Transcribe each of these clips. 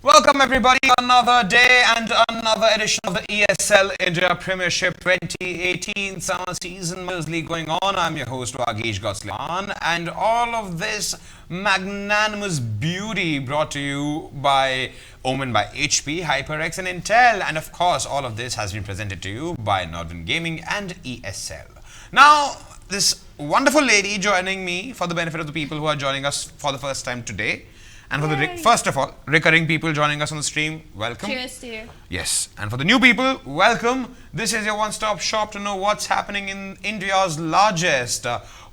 Welcome everybody, another day and another edition of the ESL India Premiership 2018 summer season mostly going on. I'm your host Wagish Goslan, and all of this magnanimous beauty brought to you by Omen by HP, HyperX and Intel, and of course all of this has been presented to you by Northern Gaming and ESL. Now, this wonderful lady joining me for the benefit of the people who are joining us for the first time today. And for the, first of all, recurring people joining us on the stream, welcome. Cheers to you. Yes. And for the new people, welcome. This is your one-stop shop to know what's happening in India's largest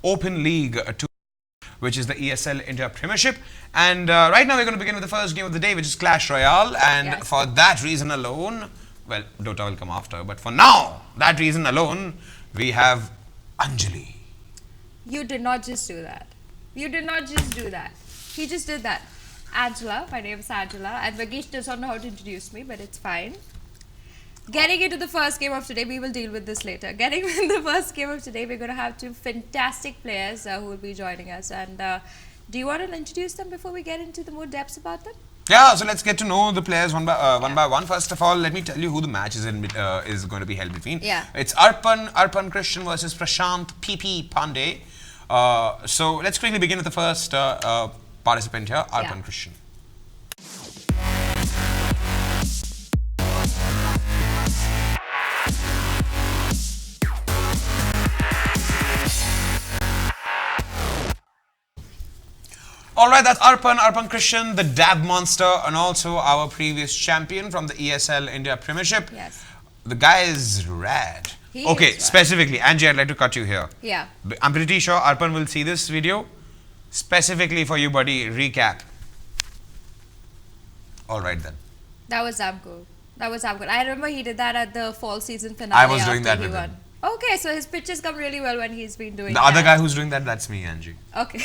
open league, which is the ESL India Premiership. And right now we're going to begin with the first game of the day, which is Clash Royale. And for that reason alone, well, Dota will come after. But for now, that reason alone, we have Anjali. You did not just do that. You did not just do that. He just did that. Angela, my name is Angela, and Vagish does not know how to introduce me, but it's fine. Getting into the first game of today, we will deal with this later. Getting into the first game of today, we're going to have two fantastic players who will be joining us. And do you want to introduce them before we get into the more depths about them? Yeah, so let's get to know the players one by one. First of all, let me tell you who the match is going to be held between. Yeah. It's Arpan Christian versus Prashanth Pandey. So let's quickly begin with the first participant here, Arpan Christian. Alright, that's Arpan Christian, the dab monster, and also our previous champion from the ESL India Premiership. Yes. The guy is rad. He okay, is rad. Specifically, Angie, I'd like to cut you here. Yeah. I'm pretty sure Arpan will see this video. Specifically for you, buddy, recap. Alright then. That was damn cool. That was damn good. I remember he did that at the fall season finale. I was doing that he with won. him. Okay, so his pitches come really well when he's been doing The that. other guy who's doing that, that's me, Angie. Okay,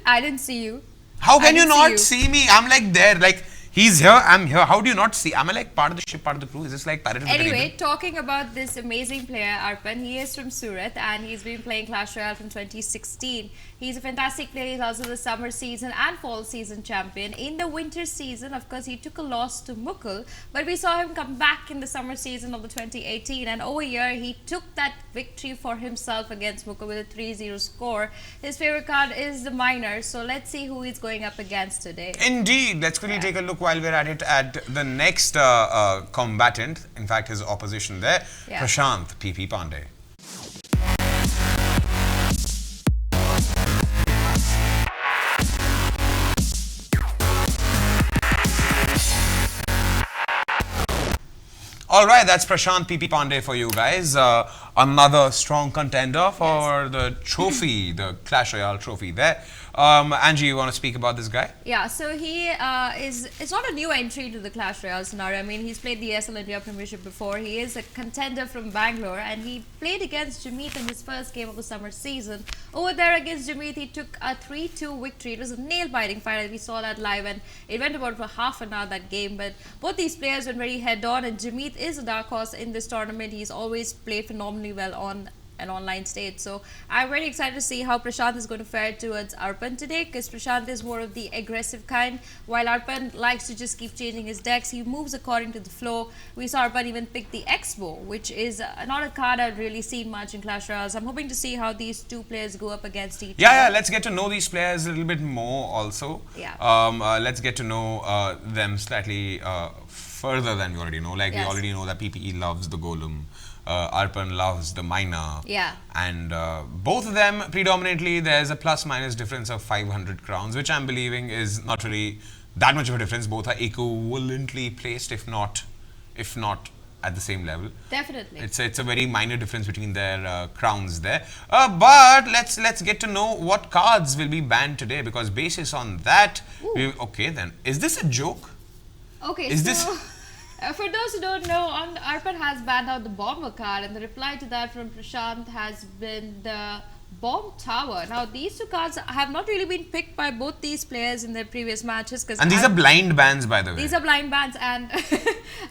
I didn't see you. How can you didn't not see see me? I'm like there, like he's here, I'm here. How do you not see? I'm like part of the ship, part of the crew. Is this like Pirate of the Anyway, Caribbean? talking about this amazing player, Arpan, he is from Surat and he's been playing Clash Royale from 2016. He's a fantastic player. He's also the summer season and fall season champion. In the winter season, of course, he took a loss to Mukul, but we saw him come back in the summer season of the 2018, and over here, he took that victory for himself against Mukul with a 3-0 score. His favorite card is the Miner, so let's see who he's going up against today. Indeed. Let's quickly take a look while we're at it at the next combatant, in fact, his opposition there, Prashanth Pandey. Alright, that's Prashanth Pandey for you guys. Another strong contender for the trophy, the Clash Royale trophy there. Angie, you want to speak about this guy? Yeah, so he it's not a new entry to the Clash Royale scenario. I mean, he's played the ESL India Premiership before. He is a contender from Bangalore, and he played against Jamit in his first game of the summer season. Over there against Jamit, he took a 3-2 victory. It was a nail-biting fight. We saw that live, and it went about for half an hour, that game. But both these players went very head-on, and Jamit is a dark horse in this tournament. He's always played phenomenally well on an online stage. So I'm very excited to see how Prashanth is going to fare towards Arpan today, because Prashanth is more of the aggressive kind, while Arpan likes to just keep changing his decks. He moves according to the flow. We saw Arpan even pick the Expo, which is not a card I've really seen much in Clash Royale. So I'm hoping to see how these two players go up against each other. Yeah, let's get to know these players a little bit more also. Yeah. Let's get to know them slightly further than we already know. Like we already know that PPE loves the Golem. Arpan loves the Miner. Yeah. And both of them, predominantly, there's a plus-minus difference of 500 crowns, which I'm believing is not really that much of a difference. Both are equivalently placed, if not at the same level. Definitely. It's a very minor difference between their crowns there. But let's get to know what cards will be banned today, because basis on that, okay then, is this a joke? Okay, is so this for those who don't know, Arpan has banned out the Bomber card, and the reply to that from Prashanth has been the Bomb Tower. Now, these two cards have not really been picked by both these players in their previous matches. And these are blind bans, by the way. These are blind bans, and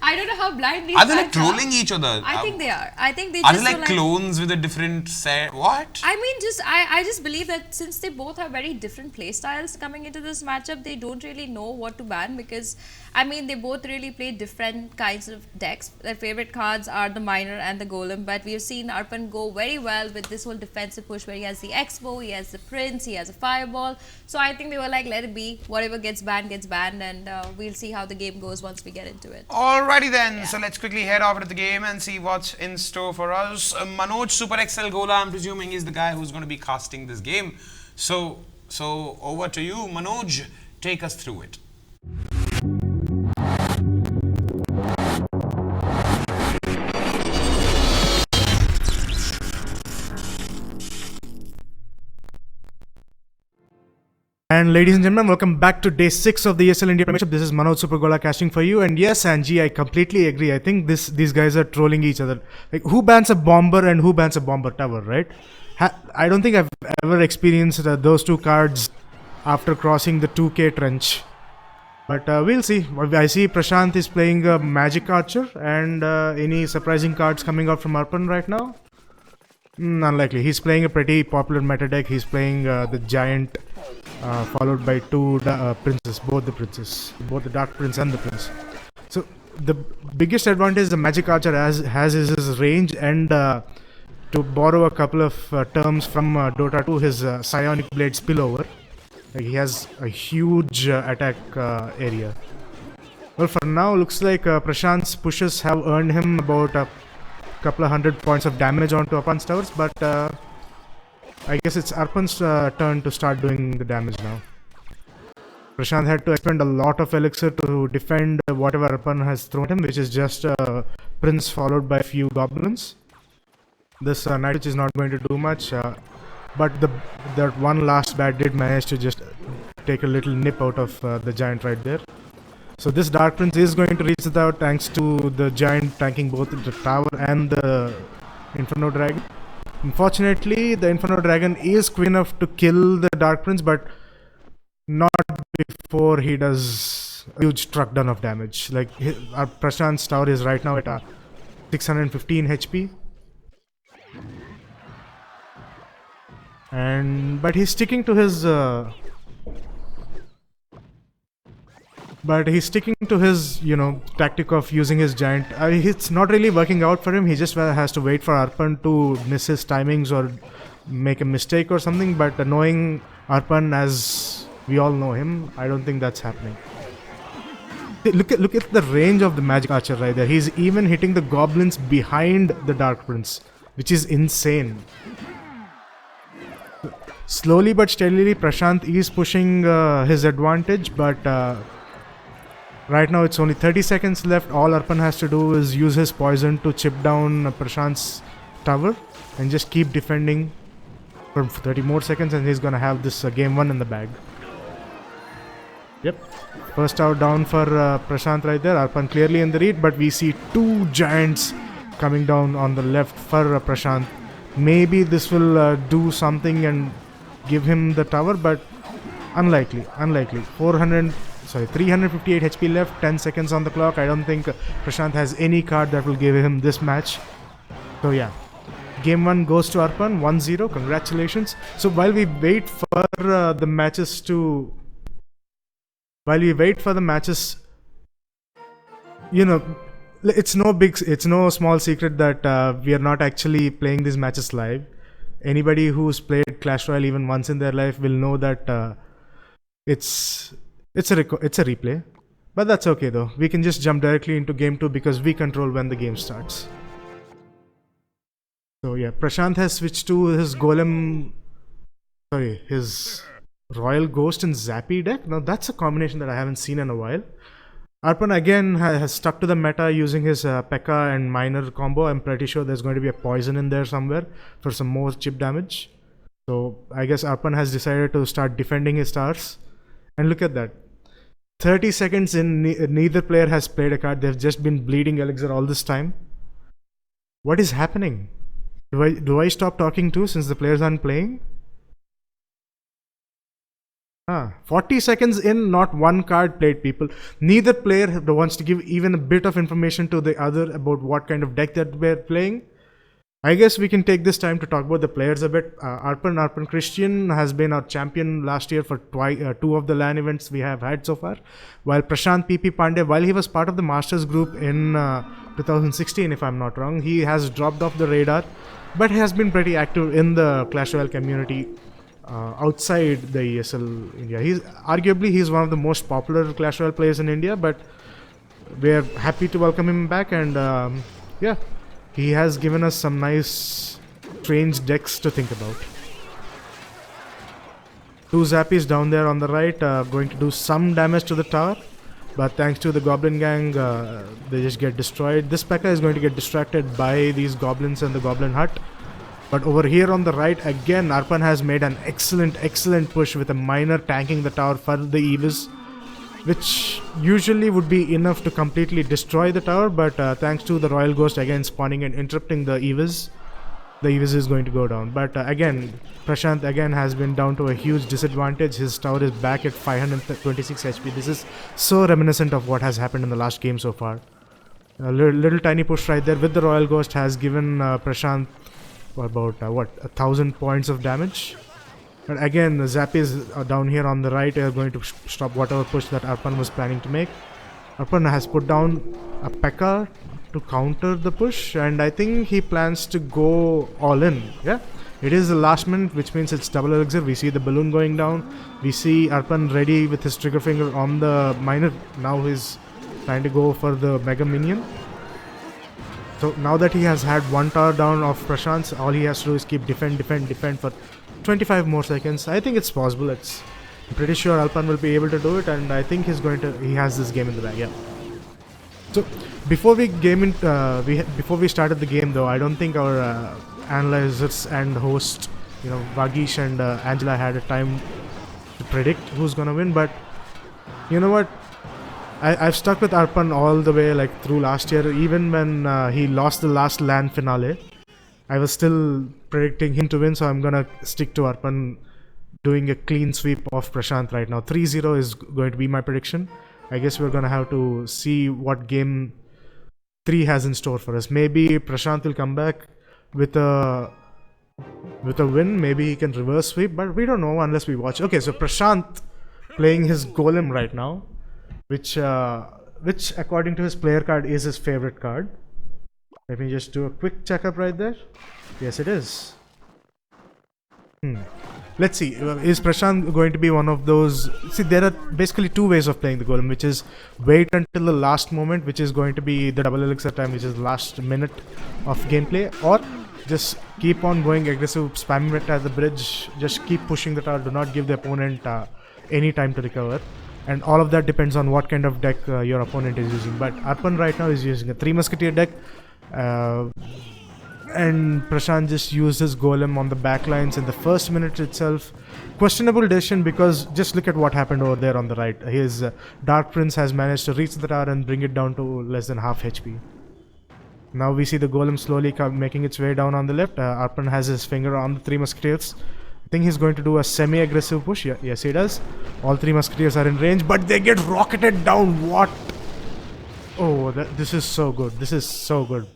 I don't know how blind these Are they bans like trolling each other? I think they are. I think they Are just they like clones with a different set? What? I mean, I just believe that since they both have very different play styles coming into this matchup, they don't really know what to ban, because I mean, they both really play different kinds of decks. Their favorite cards are the Miner and the Golem, but we've seen Arpan go very well with this whole defensive push where he has the Expo, he has the Prince, he has a Fireball. So I think they were like, let it be. Whatever gets banned, and we'll see how the game goes once we get into it. Alrighty then, so let's quickly head over to the game and see what's in store for us. Manoj Super XL Gola, I'm presuming, is the guy who's going to be casting this game. So over to you, Manoj. Take us through it. And ladies and gentlemen, welcome back to day 6 of the ESL India Premiership. This is Manoj Supergola casting for you. And yes, Angie, I completely agree. I think these guys are trolling each other. Like, who bans a bomber and who bans a bomber tower, right? I don't think I've ever experienced those two cards after crossing the 2K trench. But we'll see. I see Prashanth is playing a Magic Archer. And any surprising cards coming out from Arpan right now? Unlikely. He's playing a pretty popular meta deck. He's playing the Giant, followed by two princes, both the Dark Prince and the Prince. So the biggest advantage the Magic Archer has is his range, and to borrow a couple of terms from Dota 2, his Psionic Blade spillover. Like, he has a huge attack area. Well, for now, looks like Prashanth's pushes have earned him about a couple of 100 points of damage onto Arpan's towers, but I guess it's Arpan's turn to start doing the damage now. Prashanth had to expend a lot of elixir to defend whatever Arpan has thrown him, which is just a Prince followed by a few Goblins. This Knight Witch is not going to do much, but that one last bat did manage to just take a little nip out of the Giant right there. So this Dark Prince is going to reach the tower thanks to the Giant tanking both the tower and the Inferno Dragon. Unfortunately, the Inferno Dragon is quick enough to kill the Dark Prince, but not before he does a huge truck ton of damage. Like, our Prashanth's tower is right now at 615 HP. But he's sticking to his tactic of using his Giant. It's not really working out for him. He just has to wait for Arpan to miss his timings or make a mistake or something. But knowing Arpan as we all know him, I don't think that's happening. Look at the range of the Magic Archer right there. He's even hitting the Goblins behind the Dark Prince, which is insane. Slowly but steadily, Prashanth is pushing his advantage, but right now it's only 30 seconds left. All Arpan has to do is use his poison to chip down Prashanth's tower and just keep defending for 30 more seconds, and he's gonna have this game 1 in the bag. Yep, first tower down for Prashanth right there. Arpan clearly in the lead, but we see two Giants coming down on the left for Prashanth. Maybe this will do something and give him the tower, but unlikely. 358 HP left, 10 seconds on the clock. I don't think Prashanth has any card that will give him this match. So yeah, game 1 goes to Arpan, 1-0. Congratulations. So while we wait for the matches, it's no small secret that we are not actually playing these matches live. Anybody who's played Clash Royale even once in their life will know that it's a replay. But that's okay though. We can just jump directly into game 2 because we control when the game starts. So yeah, Prashanth has switched to his his Royal Ghost and Zappy deck. Now that's a combination that I haven't seen in a while. Arpan again has stuck to the meta using his P.E.K.K.A. and Miner combo. I'm pretty sure there's going to be a poison in there somewhere for some more chip damage. So I guess Arpan has decided to start defending his stars. And look at that. 30 seconds in, neither player has played a card. They've just been bleeding elixir all this time. What is happening? Do I stop talking too since the players aren't playing? 40 seconds in, not one card played, people. Neither player wants to give even a bit of information to the other about what kind of deck that we're playing. I guess we can take this time to talk about the players a bit. Arpan Christian has been our champion last year for 2 of the LAN events we have had so far. While Prashanth PP Pandey, while he was part of the Masters group in 2016, if I'm not wrong, he has dropped off the radar, but he has been pretty active in the Clash Royale community outside the ESL India. He's one of the most popular Clash Royale players in India, but we're happy to welcome him back, and yeah, he has given us some nice strange decks to think about. 2 Zappies down there on the right, going to do some damage to the tower, but thanks to the Goblin Gang, they just get destroyed. This P.E.K.K.A. is going to get distracted by these goblins and the Goblin Hut. But over here on the right, again, Arpan has made an excellent push with a miner tanking the tower for the Evis, which usually would be enough to completely destroy the tower, but thanks to the Royal Ghost again spawning and interrupting the Evis is going to go down. But again, Prashanth again has been down to a huge disadvantage. His tower is back at 526 HP. This is so reminiscent of what has happened in the last game so far. A little tiny push right there with the Royal Ghost has given Prashanth about 1,000 points of damage. But again, the Zappies down here on the right are going to stop whatever push that Arpan was planning to make. Arpan has put down a P.E.K.K.A. to counter the push, and I think he plans to go all in. Yeah, it is the last minute, which means it's double elixir. We see the balloon going down. We see Arpan ready with his trigger finger on the miner. Now he's trying to go for the mega minion. So now that he has had 1 tower down of Prashanth, all he has to do is keep defend for 25 more seconds. I think it's possible. I'm pretty sure Arpan will be able to do it, and I think he has this game in the bag. Yeah. So before we started the game, though, I don't think our analyzers and host, Vagish and Angela had a time to predict who's gonna win. But you know what? I've stuck with Arpan all the way, through last year. Even when he lost the last LAN finale, I was still predicting him to win, so I'm gonna stick to Arpan doing a clean sweep of Prashanth right now. 3-0 is going to be my prediction. I guess we're gonna have to see what game 3 has in store for us. Maybe Prashanth will come back with a win. Maybe he can reverse sweep, but we don't know unless we watch. Okay, so Prashanth playing his Golem right now, which according to his player card is his favorite card. Let me just do a quick checkup right there. Yes, it is. Let's see. Is Prashanth going to be one of those? See, there are basically 2 ways of playing the Golem, which is wait until the last moment, which is going to be the double elixir time, which is the last minute of gameplay, or just keep on going aggressive, spamming it at the bridge, just keep pushing the tower, do not give the opponent any time to recover. And all of that depends on what kind of deck your opponent is using. But Arpan right now is using a 3 Musketeer deck, and Prashanth just used his Golem on the backlines in the first minute itself. Questionable decision, because just look at what happened over there on the right. His Dark Prince has managed to reach the tower and bring it down to less than half HP. Now we see the Golem slowly making its way down on the left. Arpan has his finger on the 3 Musketeers. I think he's going to do a semi-aggressive push. Yeah, yes, he does. All 3 Musketeers are in range, but they get rocketed down. What? Oh, this is so good. This is so good.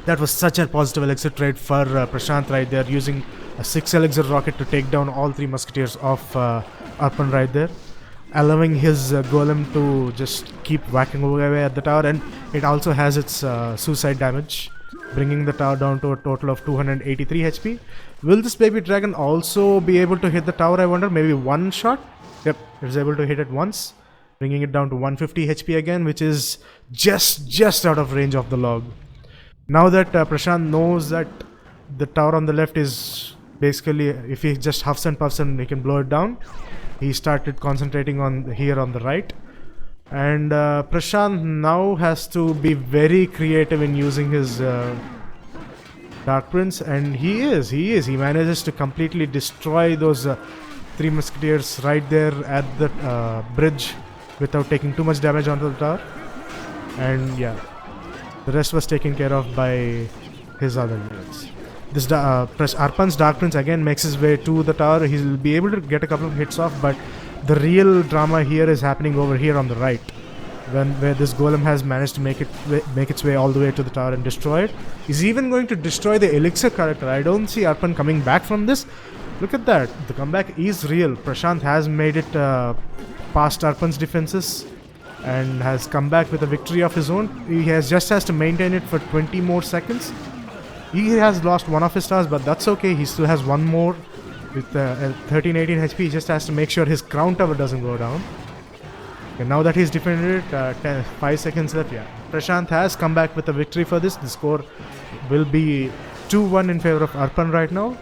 That was such a positive elixir trade for Prashanth right there, using a 6 elixir rocket to take down all 3 Musketeers of Arpan right there, allowing his Golem to just keep whacking away at the tower, and it also has its suicide damage, bringing the tower down to a total of 283 HP. Will this baby dragon also be able to hit the tower, I wonder? Maybe 1 shot? Yep, it's able to hit it once, bringing it down to 150 HP again, which is just out of range of the log. Now that Prashanth knows that the tower on the left is basically, if he just huffs and puffs and he can blow it down, he started concentrating on here on the right. And Prashanth now has to be very creative in using his Dark Prince, and he is. He manages to completely destroy those 3 Musketeers right there at the bridge without taking too much damage onto the tower. And yeah, the rest was taken care of by his other units. This Arpan's Dark Prince again makes his way to the tower. He'll be able to get a couple of hits off, but the real drama here is happening over here on the right, where this golem has managed to make its way all the way to the tower and destroy it. He's even going to destroy the elixir character. I don't see Arpan coming back from this. Look at that. The comeback is real. Prashanth has made it past Arpan's defenses and has come back with a victory of his own. He has to maintain it for 20 more seconds. He has lost one of his stars, but that's okay. He still has one more with 13-18 HP. He just has to make sure his crown tower doesn't go down. Okay, now that he's defended it, 5 seconds left. Yeah, Prashanth has come back with a victory for this. The score will be 2-1 in favor of Arpan right now.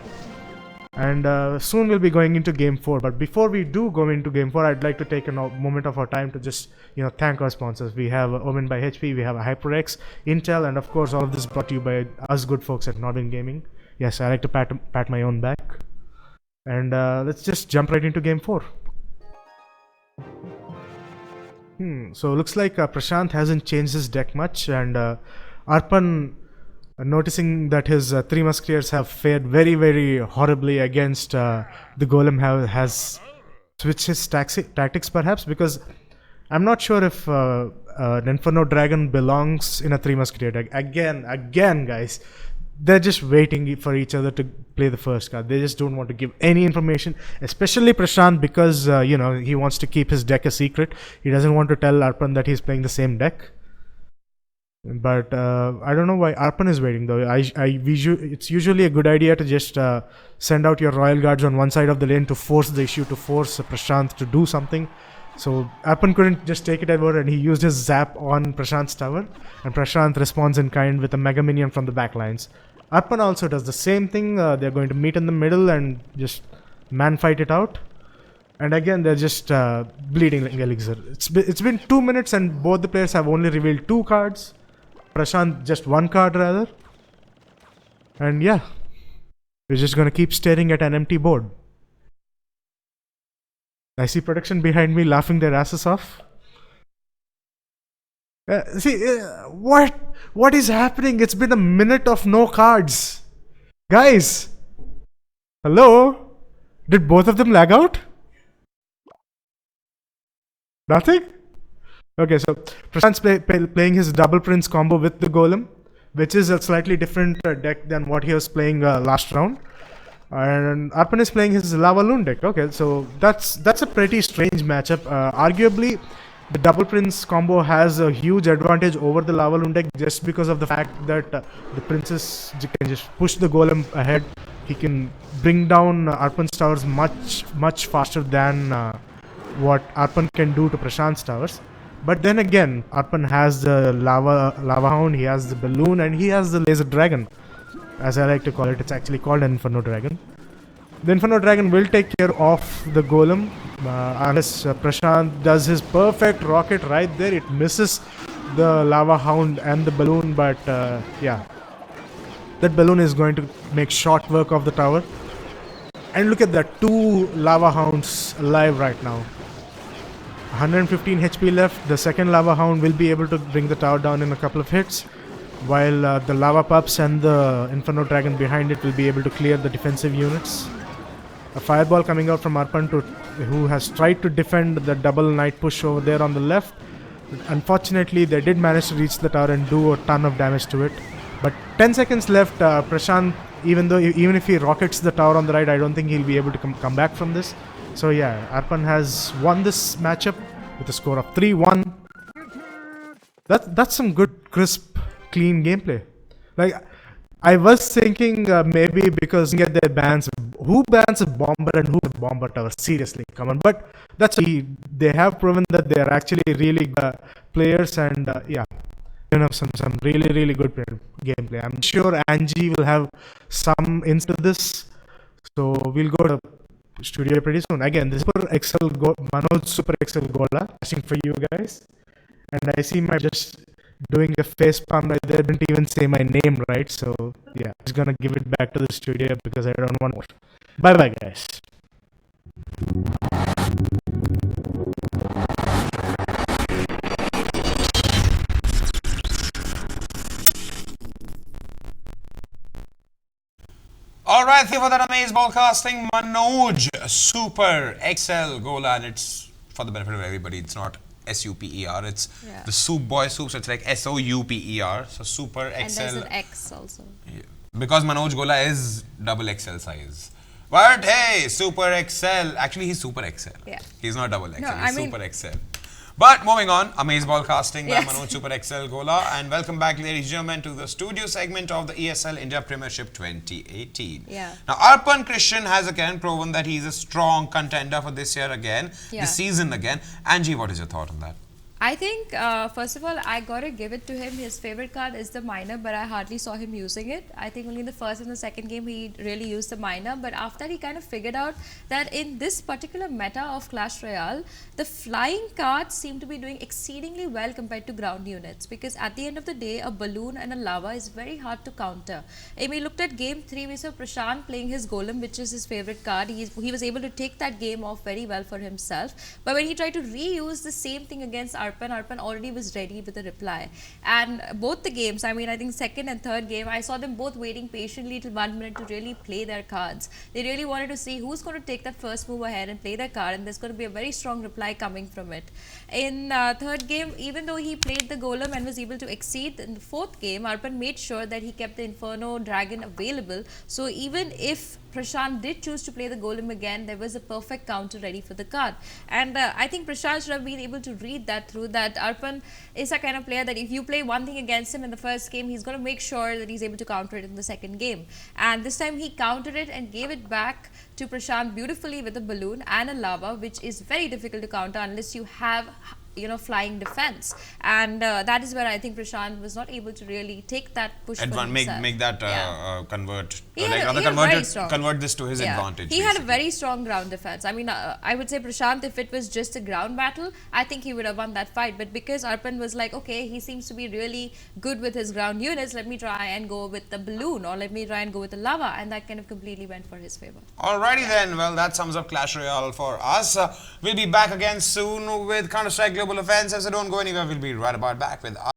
And soon we'll be going into game 4. But before we do go into game 4, I'd like to take a moment of our time to just thank our sponsors. We have Omen by HP, we have HyperX, Intel, and of course all of this brought to you by us good folks at Northern Gaming. Yes, I like to pat my own back. And let's just jump right into game 4. So looks like Prashanth hasn't changed his deck much, and Arpan, noticing that his Three Musketeers have fared very, very horribly against the Golem, has switched his tactics perhaps, because I'm not sure if an Inferno Dragon belongs in a Three Musketeer deck. Again, guys, they're just waiting for each other to play the first card. They just don't want to give any information, especially Prashanth, because he wants to keep his deck a secret. He doesn't want to tell Arpan that he's playing the same deck. But I don't know why Arpan is waiting though. It's usually a good idea to just send out your Royal Guards on one side of the lane to force the issue, to force Prashanth to do something. So Arpan couldn't just take it over, and he used his zap on Prashanth's tower, and Prashanth responds in kind with a Mega Minion from the back lines. Arpan also does the same thing. They're going to meet in the middle and just man fight it out. And again, they're just bleeding elixir. It's been 2 minutes and both the players have only revealed 2 cards. Prashanth just 1 card rather. And yeah, we're just gonna keep staring at an empty board. I see production behind me laughing their asses off. What is happening? It's been a minute of no cards. Guys, hello? Did both of them lag out? Nothing? Okay, so Prashanth's playing his double prince combo with the golem, which is a slightly different deck than what he was playing last round. And Arpan is playing his Lava Loon deck. Okay, so that's a pretty strange matchup. Arguably, the double prince combo has a huge advantage over the Lava Loon deck just because of the fact that the princess can just push the golem ahead. He can bring down Arpan's towers much faster than what Arpan can do to Prashanth's towers. But then again, Arpan has the lava hound, he has the balloon, and he has the laser dragon, as I like to call it. It's actually called an Inferno Dragon. The Inferno Dragon will take care of the golem unless Prashanth does his perfect rocket right there. It misses the lava hound and the balloon, but yeah, that balloon is going to make short work of the tower. And look at that, 2 lava hounds alive right now. 115 HP left. The second lava hound will be able to bring the tower down in a couple of hits, while the lava pups and the Inferno Dragon behind it will be able to clear the defensive units. A fireball coming out from Arpan, who has tried to defend the double knight push over there on the left. Unfortunately, they did manage to reach the tower and do a ton of damage to it. But 10 seconds left. Prashanth, even if he rockets the tower on the right, I don't think he'll be able to come back from this. So yeah, Arpan has won this matchup with a score of 3-1. That's some good, crisp, clean gameplay. Like, I was thinking maybe because get their bans, who bans a bomber and who a bomber tower? Seriously, come on. But they have proven that they are actually really players, and yeah, some really good gameplay. I'm sure Angie will have some into this, so we'll go to studio pretty soon. Again, this is Manoj Super Excel Gola casting for you guys, and I see my just doing a face palm right there. Didn't even say my name right, so yeah, I'm just gonna give it back to the studio because I don't want more. Bye bye, guys. Alright, thank you for that amazing broadcasting. Manoj Super XL Gola, and it's for the benefit of everybody. It's not SUPER, it's Yeah. the Soup Boy Soup, so it's like SOUPER. So Super XL. And there's an X also. Yeah. Because Manoj Gola is double XL size. But hey, Super XL. Actually, he's Super XL. Yeah. He's not double XL, No, he's I mean- Super XL. But moving on, amazing ball casting by Yes. Manoj Super XL Gola. And welcome back, ladies and gentlemen, to the studio segment of the ESL India Premiership 2018. Yeah. Now, Arpan Christian has again proven that he's a strong contender for this year again, Yeah. this season again. Angie, what is your thought on that? I think, first of all, I gotta give it to him. His favorite card is the minor, but I hardly saw him using it. I think only in the first and the second game he really used the minor, but after that he kind of figured out that in this particular meta of Clash Royale, the flying cards seem to be doing exceedingly well compared to ground units, because at the end of the day, a balloon and a lava is very hard to counter. And we looked at game 3, we saw Prashanth playing his golem, which is his favorite card. He was able to take that game off very well for himself, but when he tried to reuse the same thing against Arpan already was ready with a reply. And both the games, I mean, I think second and third game, I saw them both waiting patiently till 1 minute to really play their cards. They really wanted to see who's going to take that first move ahead and play their card, and there's going to be a very strong reply coming from it. In third game, even though he played the golem and was able to exceed, in the fourth game, Arpan made sure that he kept the Inferno Dragon available. So even if Prashanth did choose to play the golem again, there was a perfect counter ready for the card. And I think Prashanth should have been able to read that through, that Arpan is a kind of player that if you play one thing against him in the first game, he's going to make sure that he's able to counter it in the second game. And this time he countered it and gave it back to Prashanth beautifully with a balloon and a lava, which is very difficult to counter unless you have flying defense. And that is where I think Prashanth was not able to really take that push for himself. Make that Yeah. convert, He or had like a- rather he had very strong- convert this to his Yeah. advantage. He had a basically. very strong ground defense. I mean, I would say Prashanth, if it was just a ground battle, I think he would have won that fight. But because Arpan was like, okay, he seems to be really good with his ground units, let me try and go with the balloon, or let me try and go with the lava, and that kind of completely went for his favor. Alrighty then, well that sums up Clash Royale for us. We'll be back again soon with Counter-Strike Global Offensive, so don't go anywhere, we'll be right about back with